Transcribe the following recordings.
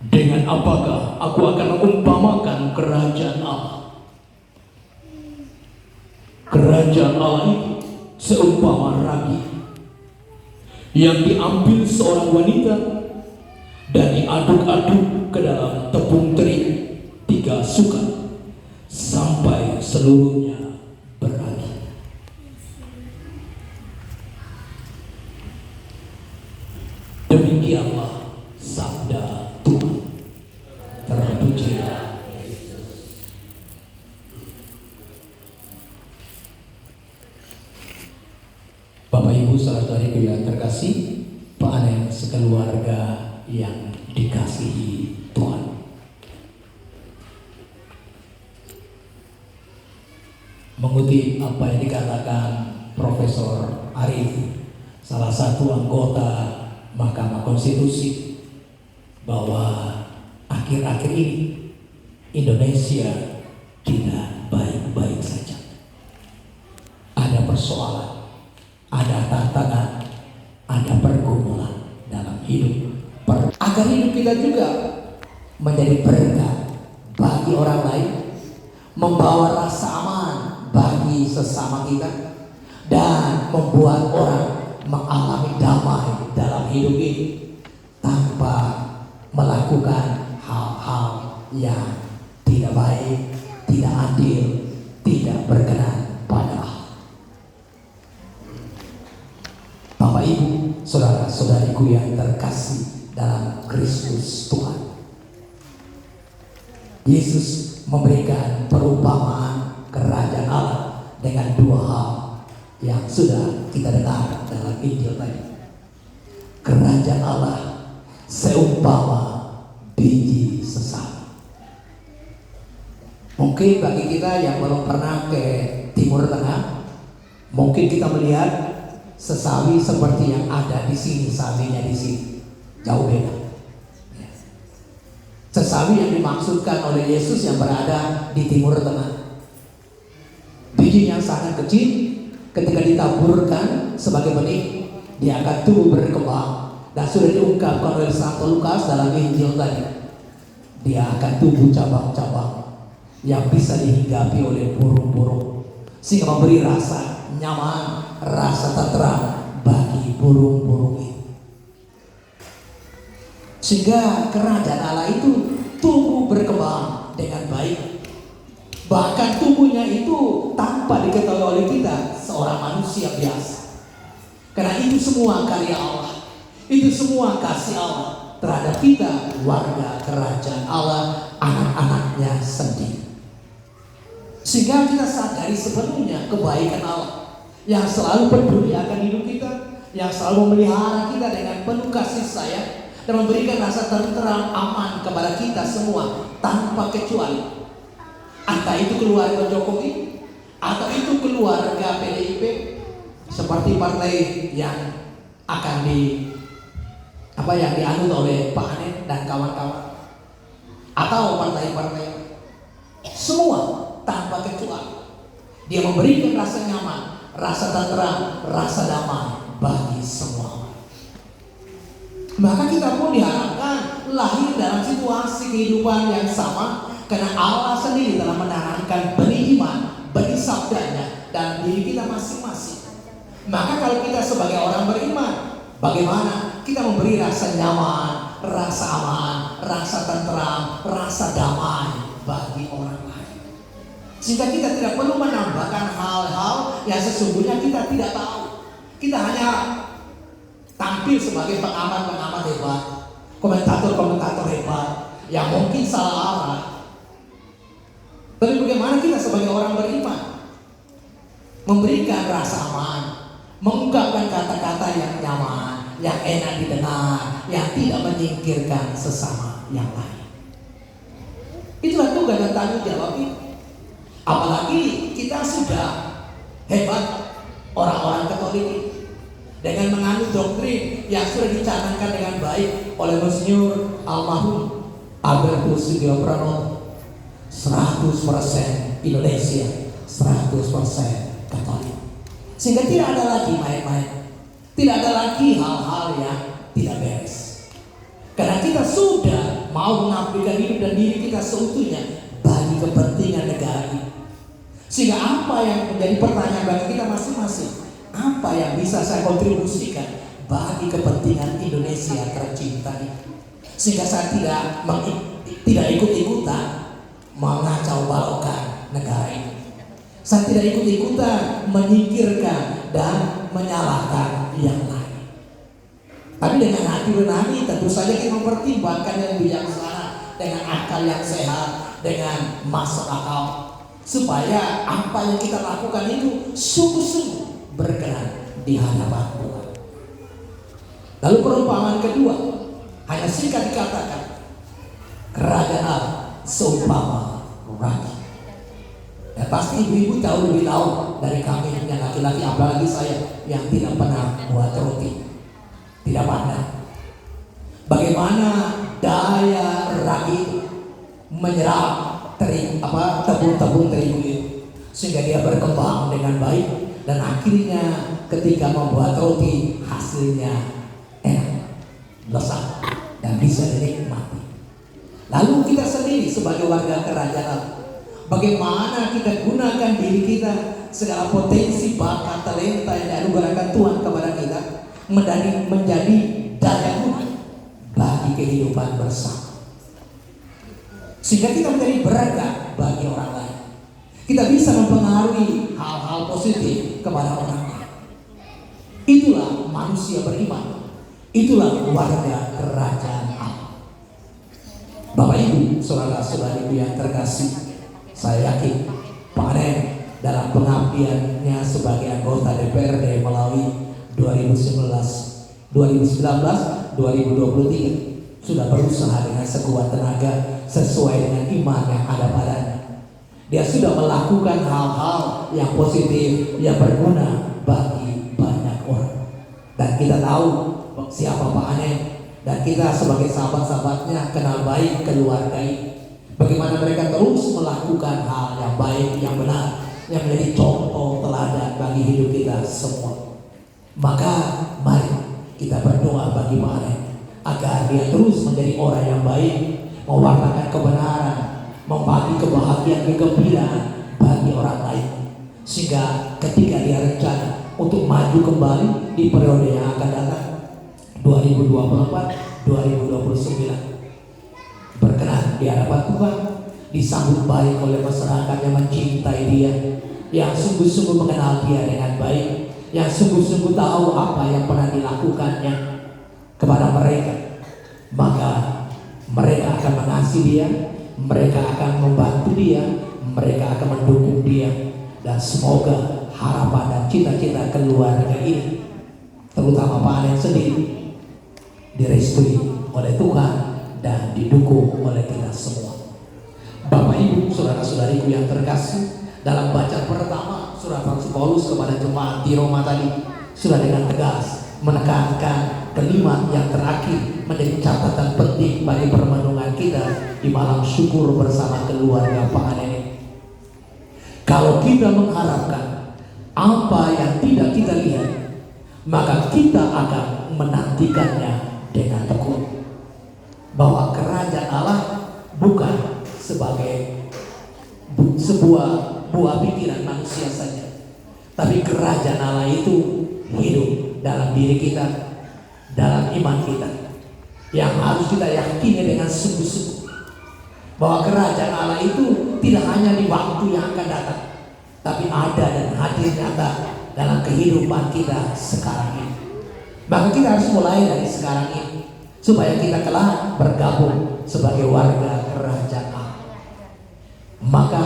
Dengan apakah aku akan mengumpamakan kerajaan Allah? Kerajaan Allah itu seumpama ragi yang diambil seorang wanita dan diaduk-aduk ke dalam tepung terigu 3 sukat sampai seluruhnya beragi. Demikianlah sabda Tuhan. Terpujilah Yesus. Bapak Ibu saudara-saudariku yang terkasih, Pak Anen sekeluarga yang dikasihi Tuhan. Mengutip apa yang dikatakan Profesor Arif, salah satu anggota Mahkamah Konstitusi, bahwa akhir-akhir ini Indonesia tidak baik-baik saja. Ada persoalan, ada tantangan, ada pergumulan dalam hidup. Agar hidup kita juga menjadi berkat bagi orang lain, membawa rasa aman bagi sesama kita, dan membuat orang mengalami damai dalam hidup ini tanpa melakukan hal-hal yang tidak baik, tidak adil, tidak berkenan pada Allah. Bapak Ibu, saudara-saudariku yang terkasih dalam Kristus Tuhan, Yesus memberikan perumpamaan kerajaan Allah dengan 2 hal yang sudah kita dengar dalam Injil tadi. Kerajaan Allah seumpama biji sesami. Mungkin bagi kita yang belum pernah ke Timur Tengah, mungkin kita melihat sesawi seperti yang ada di sini, sawinya di sini jauh beda. Sesawi yang dimaksudkan oleh Yesus yang berada di Timur Tengah, biji yang sangat kecil, ketika ditaburkan sebagai benih, dia akan tumbuh berkembang. Dan sudah diungkapkan oleh Santo Lukas dalam Injil tadi, dia akan tumbuh cabang-cabang yang bisa dihinggapi oleh burung-burung, sehingga memberi rasa nyaman, rasa tenteram bagi burung-burung itu. Sehingga kerajaan Allah itu tumbuh berkembang dengan baik. Bahkan tumbuhnya itu tanpa diketahui oleh kita, seorang manusia biasa. Karena itu semua karya Allah, itu semua kasih Allah terhadap kita, warga kerajaan Allah, anak-anaknya sendiri. Sehingga kita sadari sepenuhnya kebaikan Allah yang selalu peduli akan hidup kita, yang selalu memelihara kita dengan penuh kasih sayang, dan memberikan rasa tenteram, aman kepada kita semua tanpa kecuali. Entah itu keluarga Jokowi atau itu keluarga PDIP, seperti partai yang akan yang dianut oleh Pak Anen dan kawan-kawan, atau partai-partai, semua tanpa kecuali dia memberikan rasa nyaman, rasa tenteram, rasa damai bagi semua. Maka kita pun diharapkan lahir dalam situasi kehidupan yang sama, karena Allah sendiri telah menanamkan benih iman, benih sabdanya dalam diri kita masing-masing. Maka kalau kita sebagai orang beriman, bagaimana kita memberi rasa nyaman, rasa aman, rasa tenteram, rasa damai bagi orang lain, sehingga kita tidak perlu menambahkan hal-hal yang sesungguhnya kita tidak tahu. Kita hanya tampil sebagai pengamat-pengamat hebat, komentator-komentator hebat yang mungkin salah arah. Tapi bagaimana kita sebagai orang beriman memberikan rasa aman, mengungkapkan kata-kata yang nyaman, yang enak didengar, yang tidak menyingkirkan sesama yang lain. Itulah tugas dan tanggung jawab itu. Apalagi kita sudah hebat, orang-orang Katolik ini, dengan menganut doktrin yang sudah dicanangkan dengan baik oleh Monsinyur Almarhum Albertus Sugio Pranoto, 100% Indonesia, 100% Katolik. Sehingga tidak ada lagi main-main, tidak ada lagi hal-hal yang tidak beres. Karena kita sudah mau mengabdikan hidup dan diri kita seutuhnya bagi kepentingan negara ini. Sehingga apa yang menjadi pertanyaan bagi kita masing-masing, apa yang bisa saya kontribusikan bagi kepentingan Indonesia tercinta ini, sehingga saya tidak ikut-ikutan mengacau balaukan negara ini. Saya tidak ikut-ikutan menyingkirkan dan menyalahkan yang lain. Tapi dengan hati nurani tentu saja kita mempertimbangkan yang bijaksana, dengan akal yang sehat, dengan masuk akal, supaya apa yang kita lakukan itu sungguh-sungguh berkenan di hadapan Tuhan. Lalu perumpamaan kedua hanya singkat dikatakan, kerajaan Allah seumpama ragi. Ya pasti ibu-ibu jauh lebih tahu dari kami yang laki-laki, apalagi saya yang tidak pernah buat roti, tidak pandai bagaimana daya ragi menyerap tepung-tepung terigu itu, sehingga dia berkembang dengan baik dan akhirnya ketika membuat roti hasilnya enak, lezat dan bisa dinikmati. Lalu kita sendiri sebagai warga kerajaan, bagaimana kita gunakan diri kita, segala potensi, bakat, talenta yang dianugerahkan Tuhan kepada kita menjadi daya guna bagi kehidupan bersama, sehingga kita menjadi beragam bagi orang lain. Kita bisa mempengaruhi hal-hal positif kepada orang lain. Itulah manusia beriman, itulah warga kerajaan Allah. Bapak Ibu, saudara-saudariku yang terkasih, saya yakin Pak Anen dalam pengabdiannya sebagai anggota DPRD melalui 2019, 2023 sudah berusaha dengan sekuat tenaga sesuai dengan iman yang ada padanya. Dia sudah melakukan hal-hal yang positif, yang berguna bagi banyak orang. Dan kita tahu siapa Pak Anen, dan kita sebagai sahabat-sahabatnya kenal baik keluarga ini. Bagaimana mereka terus melakukan hal yang baik, yang benar, yang menjadi contoh teladan bagi hidup kita semua. Maka mari kita berdoa bagi Pak Anen agar dia terus menjadi orang yang baik, mewartakan kebenaran, membagi kebahagiaan, kegembiraan bagi orang lain, sehingga ketika dia rencana untuk maju kembali di periode yang akan datang 2024-2029, berkenan di hadapan Tuhan, disambut baik oleh masyarakat yang mencintai dia, yang sungguh-sungguh mengenal dia dengan baik, yang sungguh-sungguh tahu apa yang pernah dilakukannya kepada mereka. Maka mereka akan mengasihi dia, mereka akan membantu dia, mereka akan mendukung dia, dan semoga harapan dan cita-cita keluarga ini, terutama Pak Anen sendiri, direstui oleh Tuhan dan didukung oleh kita semua. Bapak Ibu, saudara-saudariku yang terkasih, dalam bacaan pertama surat Rasul Paulus kepada jemaat di Roma tadi sudah dengan tegas menekankan kalimat yang terakhir menjadi catatan penting bagi permenungan kita di malam syukur bersama keluarga Pak Anen. Kalau kita mengharapkan apa yang tidak kita lihat, maka kita akan menantikannya dengan tekun, bahwa kerajaan Allah bukan sebagai sebuah buah pikiran manusia saja, tapi kerajaan Allah itu hidup dalam diri kita, dalam iman kita, yang harus kita yakini dengan sungguh-sungguh bahwa kerajaan Allah itu tidak hanya di waktu yang akan datang, tapi ada dan hadir nyata dalam kehidupan kita sekarang ini. Maka kita harus mulai dari sekarang ini, supaya kita kelak bergabung sebagai warga kerajaan Allah. Maka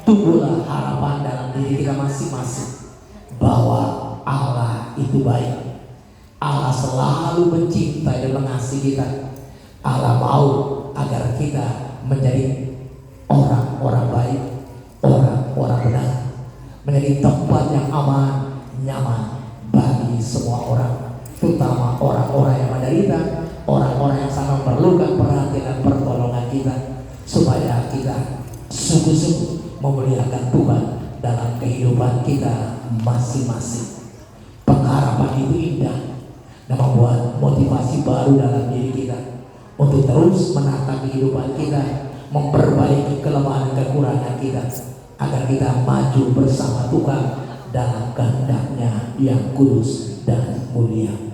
tumbuhlah harapan dalam diri kita masing-masing bahwa Allah itu baik. Allah selalu mencintai dan mengasihi kita. Allah mau agar kita menjadi orang-orang baik, orang-orang benar, menjadi tempat yang aman, nyaman bagi semua orang, terutama orang-orang yang menderita, orang-orang yang sangat memerlukan perhatian dan pertolongan kita, supaya kita sungguh-sungguh memuliakan Tuhan dalam kehidupan kita masing-masing. Pengharapan itu indah dan membuat motivasi baru dalam diri kita untuk terus menata kehidupan kita, memperbaiki kelemahan kekurangan kita, agar kita maju bersama Tuhan dalam kehendak-Nya yang kudus dan mulia.